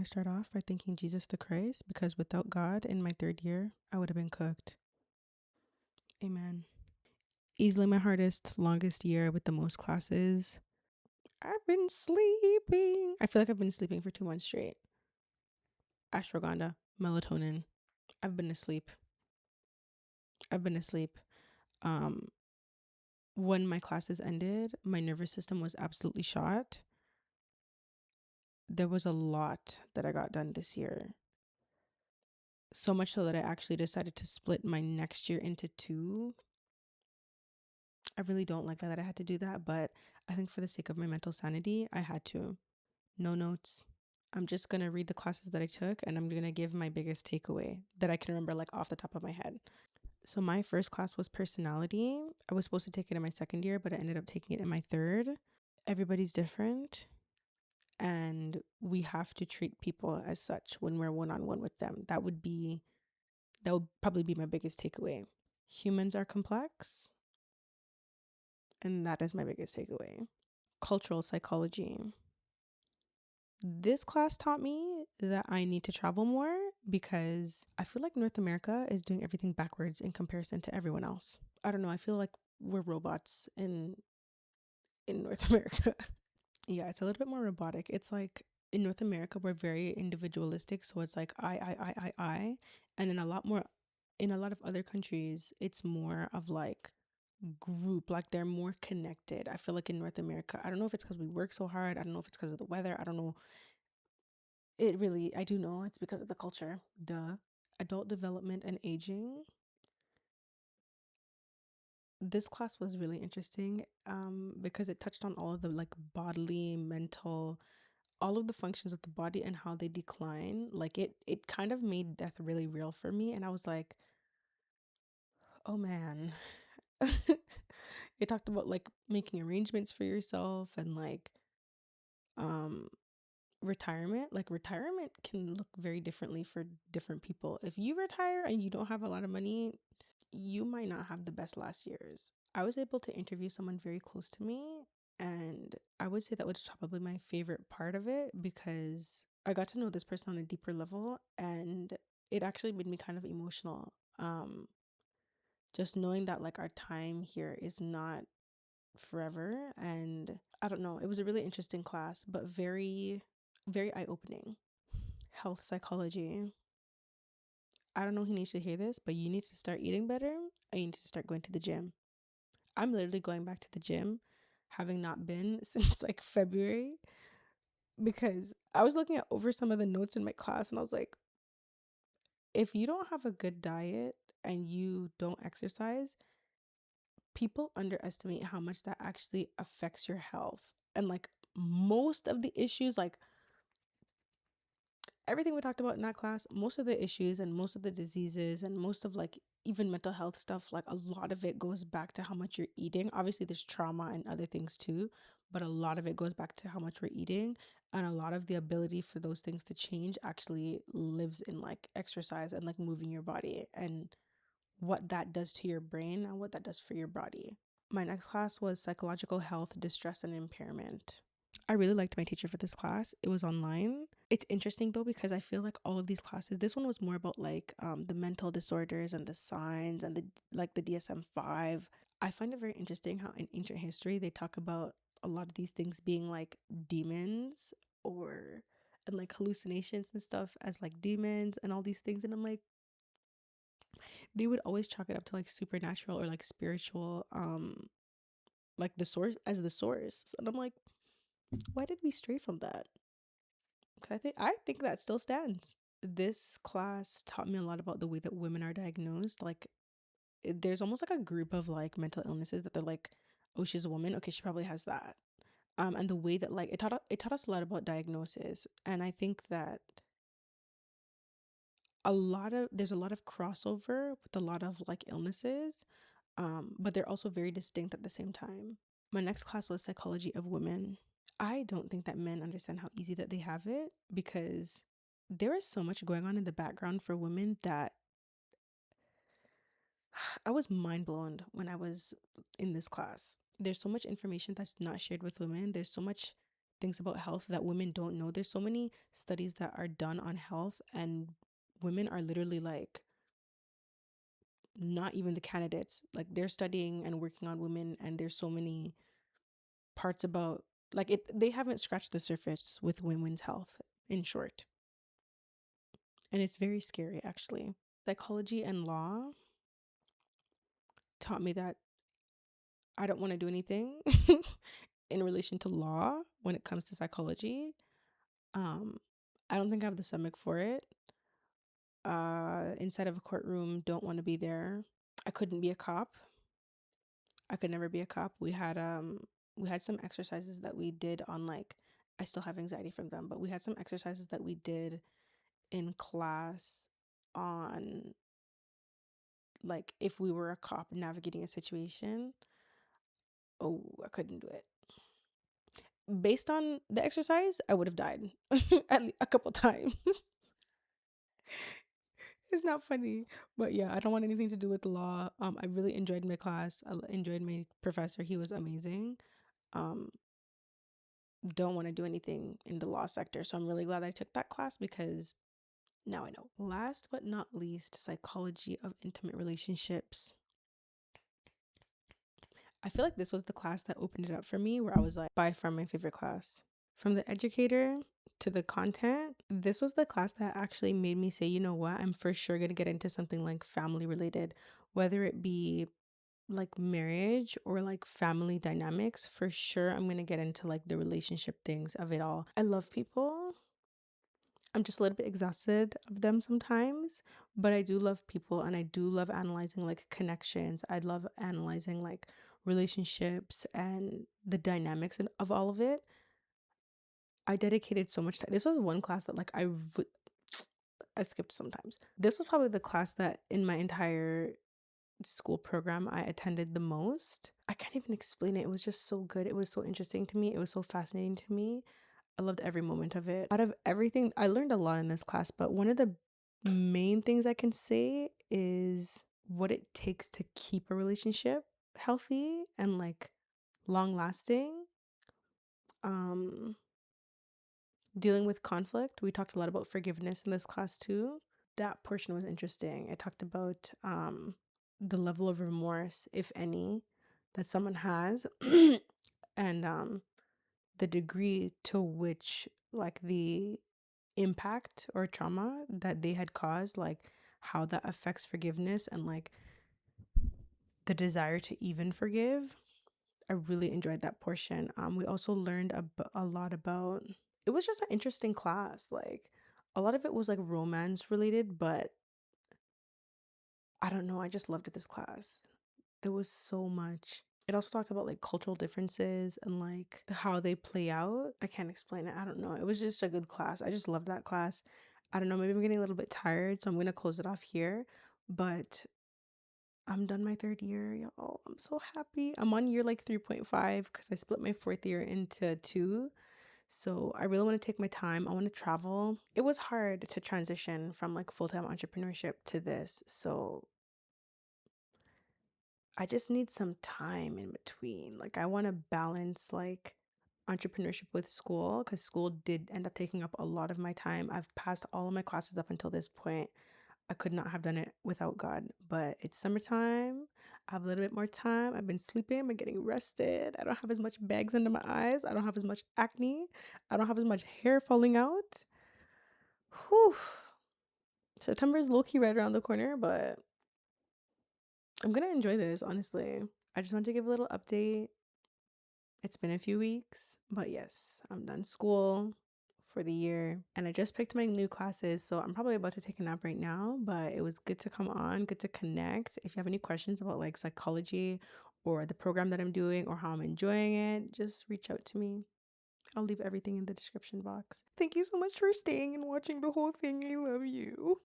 start off by thanking Jesus the Christ, because without God in my third year, I would have been cooked. Amen. Easily my hardest, longest year with the most classes. I've been sleeping. I feel like I've been sleeping for 2 months straight. Ashwagandha, melatonin. I've been asleep. Um, when my classes ended, my nervous system was absolutely shot. There was a lot that I got done this year. So much so that I actually decided to split my next year into two. I really don't like that I had to do that, but I think for the sake of my mental sanity, I had to. No notes. I'm just going to read the classes that I took, and I'm going to give my biggest takeaway that I can remember like off the top of my head. So my first class was personality. I was supposed to take it in my second year, but I ended up taking it in my third. Everybody's different, and we have to treat people as such when we're one-on-one with them. That would probably be my biggest takeaway. Humans are complex, and that is my biggest takeaway. Cultural psychology. This class taught me that I need to travel more because I feel like North America is doing everything backwards in comparison to everyone else. I don't know. I feel like we're robots in North America. Yeah, it's a little bit more robotic. It's like in North America, we're very individualistic. So it's like I. And in a lot of other countries, it's more of like group, like they're more connected. I feel like in North America, I don't know if it's because we work so hard. I don't know if it's because of the weather. I don't know. I do know it's because of the culture. Duh. Adult development and aging. This class was really interesting because it touched on all of the like bodily, mental, all of the functions of the body and how they decline. Like it kind of made death really real for me, and I was like, oh man. It talked about like making arrangements for yourself and like um retirement. Like retirement can look very differently for different people. If you retire and you don't have a lot of money, you might not have the best last years. I was able to interview someone very close to me, and I would say that was probably my favorite part of it because I got to know this person on a deeper level, and it actually made me kind of emotional. Just knowing that like our time here is not forever, and I don't know, it was a really interesting class, but very, very eye-opening. Health psychology. I don't know who needs to hear this, but you need to start eating better and you need to start going to the gym. I'm literally going back to the gym, having not been since like February, because I was looking at over some of the notes in my class and I was like, if you don't have a good diet and you don't exercise, people underestimate how much that actually affects your health. And like most of the issues, like everything we talked about in that class, most of the issues and most of the diseases and most of like even mental health stuff, like a lot of it goes back to how much you're eating. Obviously, there's trauma and other things too, but a lot of it goes back to how much we're eating. And a lot of the ability for those things to change actually lives in like exercise and like moving your body and what that does to your brain and what that does for your body. My next class was psychological health, distress, and impairment. I really liked my teacher for this class. It was online. It's interesting though because I feel like all of these classes, this one was more about like the mental disorders and the signs and the DSM-5. I find it very interesting how in ancient history they talk about a lot of these things being like demons or and like hallucinations and stuff as like demons and all these things, and I'm like, they would always chalk it up to like supernatural or like spiritual like the source as the source, and I'm like, why did we stray from that? I think that still stands. This class taught me a lot about the way that women are diagnosed. Like there's almost like a group of like mental illnesses that they're like, oh, she's a woman, okay, she probably has that. And the way that like it taught us a lot about diagnosis, and I think that there's a lot of crossover with a lot of like illnesses, but they're also very distinct at the same time. My next class was psychology of women. I don't think that men understand how easy that they have it because there is so much going on in the background for women that I was mind blown when I was in this class. There's so much information that's not shared with women. There's so much things about health that women don't know. There's so many studies that are done on health, and women are literally like not even the candidates. Like they're studying and working on women, and there's so many parts about like it. They haven't scratched the surface with women's health, in short, and it's very scary actually. Psychology and law taught me that I don't want to do anything in relation to law when it comes to psychology. Um, I don't think I have the stomach for it. Inside of a courtroom, don't want to be there. I couldn't be a cop. I could never be a cop. We had some exercises that we did on like I still have anxiety from them, but we had some exercises that we did in class on like if we were a cop navigating a situation. Oh, I couldn't do it. Based on the exercise, I would have died a couple times. It's not funny, but yeah, I don't want anything to do with the law. I really enjoyed my class. I enjoyed my professor. He was amazing. Um, don't want to do anything in the law sector, so I'm really glad I took that class because now I know. Last but not least, psychology of intimate relationships. I feel like this was the class that opened it up for me, where I was like, by far my favorite class. From the educator to the content, this was the class that actually made me say, you know what, I'm for sure going to get into something like family related, whether it be like marriage or like family dynamics. For sure, I'm going to get into like the relationship things of it all. I love people. I'm just a little bit exhausted of them sometimes, but I do love people and I do love analyzing like connections. I love analyzing like relationships and the dynamics of all of it. I dedicated so much time. This was one class that like I skipped sometimes. This was probably the class that in my entire school program I attended the most. I can't even explain it. It was just so good. It was so interesting to me. It was so fascinating to me. I loved every moment of it. Out of everything, I learned a lot in this class, but one of the main things I can say is what it takes to keep a relationship healthy and like long lasting. Um Dealing with conflict. We talked a lot about forgiveness in this class too. That portion was interesting. It talked about the level of remorse, if any, that someone has, and the degree to which like the impact or trauma that they had caused, like how that affects forgiveness and like the desire to even forgive. I really enjoyed that portion. We also learned a lot about, it was just an interesting class. Like a lot of it was like romance related, but I don't know. I just loved this class. There was so much. It also talked about like cultural differences and like how they play out. I can't explain it. I don't know. It was just a good class. I just loved that class. I don't know. Maybe I'm getting a little bit tired, so I'm going to close it off here. But I'm done my third year, y'all. I'm so happy. I'm on year like 3.5 because I split my fourth year into two. So I really want to take my time. I want to travel. It was hard to transition from like full-time entrepreneurship to this. So I just need some time in between. Like I want to balance like entrepreneurship with school because school did end up taking up a lot of my time. I've passed all of my classes up until this point. I could not have done it without God, but it's summertime. I have a little bit more time. I've been sleeping. I've been getting rested. I don't have as much bags under my eyes. I don't have as much acne. I don't have as much hair falling out. Whew. September is low key right around the corner, but I'm gonna enjoy this, honestly. I just want to give a little update. It's been a few weeks, but yes, I'm done school for the year and I just picked my new classes, so I'm probably about to take a nap right now, but it was good to come on, good to connect. If you have any questions about like psychology or the program that I'm doing or how I'm enjoying it, just reach out to me. I'll leave everything in the description box. Thank you so much for staying and watching the whole thing. I love you.